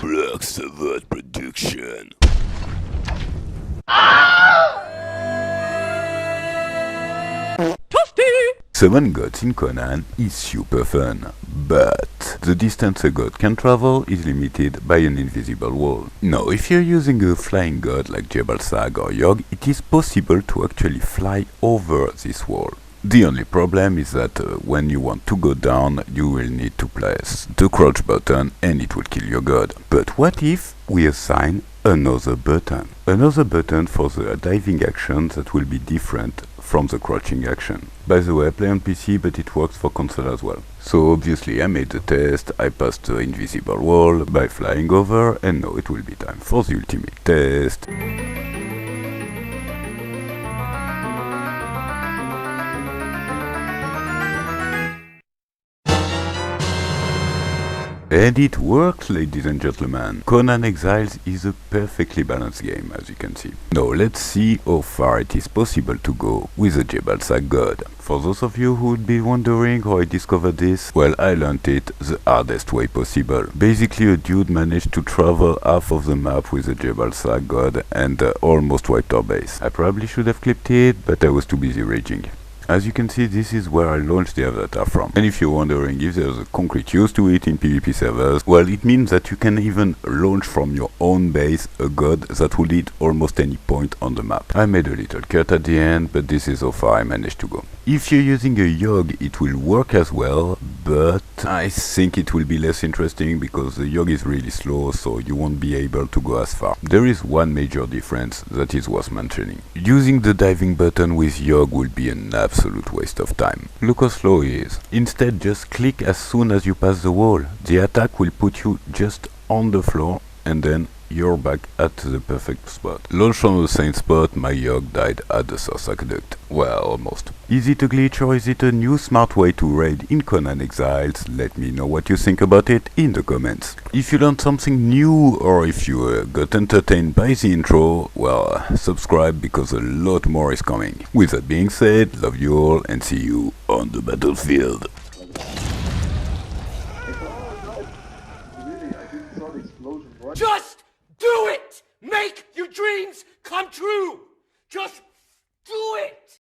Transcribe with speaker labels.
Speaker 1: Black Sabbath production. Seven gods in Conan is super fun, but the distance a god can travel is limited by an invisible wall. Now, if you're using a flying god like Jhebbal Sag or Yog, it is possible to actually fly over this wall. The only problem is that when you want to go down, you will need to press the crouch button and it will kill your god. But what if we assign another button? Another button for the diving action that will be different from the crouching action. By the way, I play on PC, but it works for console as well. So obviously I made the test, I passed the invisible wall by flying over, and now it will be time for the ultimate test. And it works, ladies and gentlemen. Conan Exiles is a perfectly balanced game, as you can see. Now let's see how far it is possible to go with the Jhebbal Sag god. For those of you who would be wondering how I discovered this, well, I learned it the hardest way possible. Basically, a dude managed to travel half of the map with the Jhebbal Sag god and almost wiped our base. I probably should have clipped it, but I was too busy raging. As you can see, this is where I launched the avatar from. And if you're wondering if there's a concrete use to it in PvP servers, well, it means that you can even launch from your own base a god that will hit almost any point on the map. I made a little cut at the end, but this is how far I managed to go. If you're using a Yog, it will work as well, but I think it will be less interesting because the Yog is really slow, so you won't be able to go as far. There is one major difference that is worth mentioning. Using the diving button with Yog will be an absolute waste of time. Look how slow he is. Instead, just click as soon as you pass the wall. The attack will put you just on the floor and then you're back at the perfect spot. Launched from the same spot, my Yog died at the source aqueduct. Well, almost. Is it a glitch or is it a new smart way to raid in Conan Exiles? Let me know what you think about it in the comments. If you learned something new or if you got entertained by the intro, well, subscribe because a lot more is coming. With that being said, love you all and see you on the battlefield.
Speaker 2: Just do it! Make your dreams come true! Just do it!